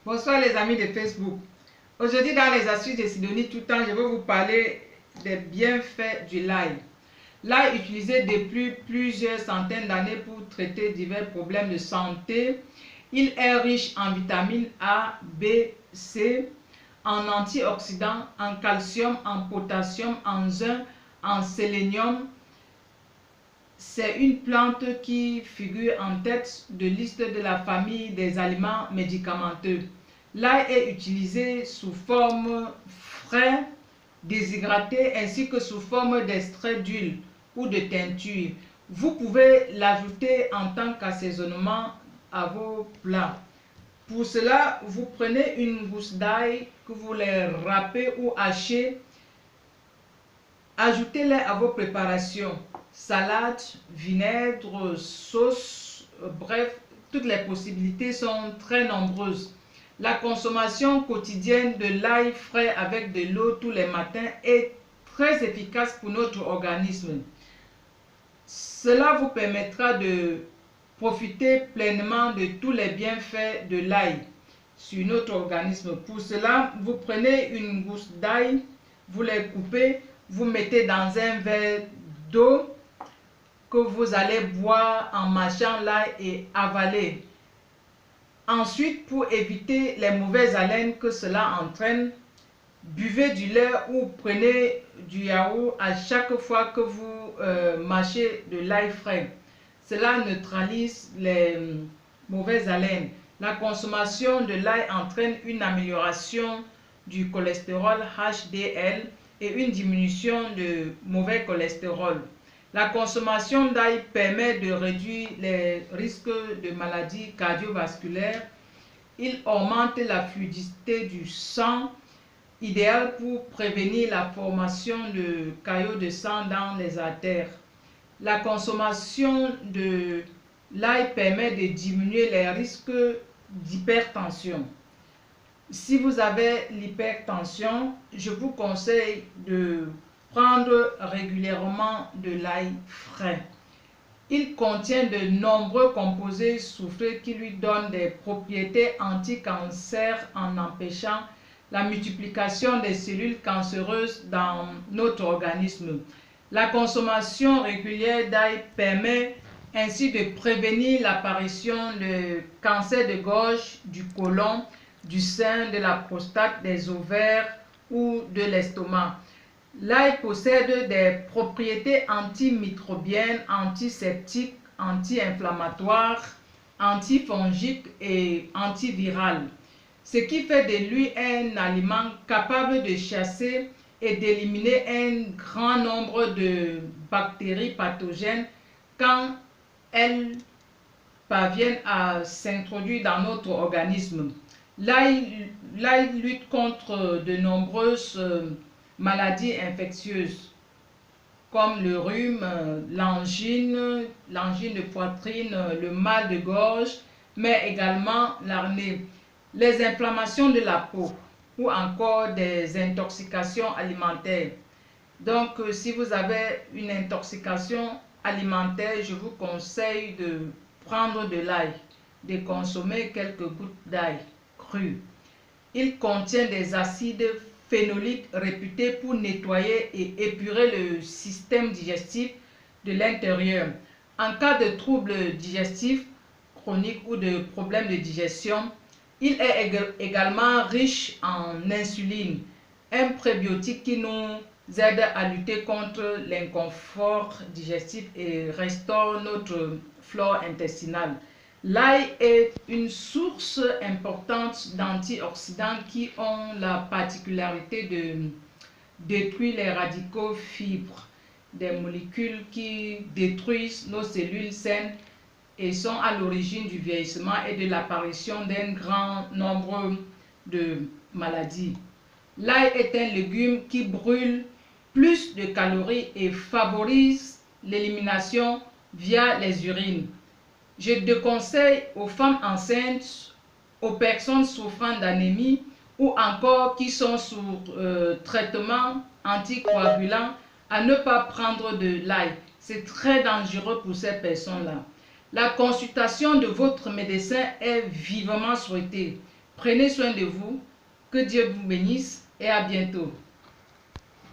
Bonsoir les amis de Facebook. Aujourd'hui dans les astuces de Sidonie tout temps, je vais vous parler des bienfaits du l'ail. L'ail utilisé depuis plusieurs centaines d'années pour traiter divers problèmes de santé. Il est riche en vitamines A, B, C, en antioxydants, en calcium, en potassium, en zinc, en sélénium. C'est une plante qui figure en tête de liste de la famille des aliments médicamenteux. L'ail est utilisé sous forme frais, déshydraté ainsi que sous forme d'extrait d'huile ou de teinture. Vous pouvez l'ajouter en tant qu'assaisonnement à vos plats. Pour cela, vous prenez une gousse d'ail que vous les râpez ou hachez. Ajoutez-les à vos préparations. Salade, vinaigre, sauce, bref, toutes les possibilités sont très nombreuses. La consommation quotidienne de l'ail frais avec de l'eau tous les matins est très efficace pour notre organisme. Cela vous permettra de profiter pleinement de tous les bienfaits de l'ail sur notre organisme. Pour cela, vous prenez une gousse d'ail, vous les coupez, vous mettez dans un verre d'eau que vous allez boire en mâchant l'ail et avaler. Ensuite, pour éviter les mauvaises haleines que cela entraîne, buvez du lait ou prenez du yaourt à chaque fois que vous mâchez de l'ail frais. Cela neutralise les mauvaises haleines. La consommation de l'ail entraîne une amélioration du cholestérol HDL et une diminution de mauvais cholestérol. La consommation d'ail permet de réduire les risques de maladies cardiovasculaires. Il augmente la fluidité du sang, idéal pour prévenir la formation de caillots de sang dans les artères. La consommation de l'ail permet de diminuer les risques d'hypertension. Si vous avez l'hypertension, je vous conseille de prendre régulièrement de l'ail frais. Il contient de nombreux composés soufrés qui lui donnent des propriétés anti-cancer en empêchant la multiplication des cellules cancéreuses dans notre organisme. La consommation régulière d'ail permet ainsi de prévenir l'apparition de cancer de gorge, du côlon, du sein, de la prostate, des ovaires ou de l'estomac. L'ail possède des propriétés antimicrobiennes, antiseptiques, anti-inflammatoires, antifongiques et antivirales, ce qui fait de lui un aliment capable de chasser et d'éliminer un grand nombre de bactéries pathogènes quand elles parviennent à s'introduire dans notre organisme. L'ail lutte contre de nombreuses maladies infectieuses comme le rhume, l'angine de poitrine, le mal de gorge, mais également l'acné, les inflammations de la peau ou encore des intoxications alimentaires. Donc, si vous avez une intoxication alimentaire, je vous conseille de prendre de l'ail, de consommer quelques gouttes d'ail cru. Il contient des acides phénoliques réputés pour nettoyer et épurer le système digestif de l'intérieur. En cas de troubles digestifs chroniques ou de problèmes de digestion, il est également riche en insuline, un prébiotique qui nous aide à lutter contre l'inconfort digestif et restaure notre flore intestinale. L'ail est une source importante d'antioxydants qui ont la particularité de détruire les radicaux fibres, des molécules qui détruisent nos cellules saines et sont à l'origine du vieillissement et de l'apparition d'un grand nombre de maladies. L'ail est un légume qui brûle plus de calories et favorise l'élimination via les urines. Je déconseille aux femmes enceintes, aux personnes souffrant d'anémie ou encore qui sont sous traitement anticoagulant à ne pas prendre de l'ail. C'est très dangereux pour ces personnes-là. La consultation de votre médecin est vivement souhaitée. Prenez soin de vous. Que Dieu vous bénisse et à bientôt.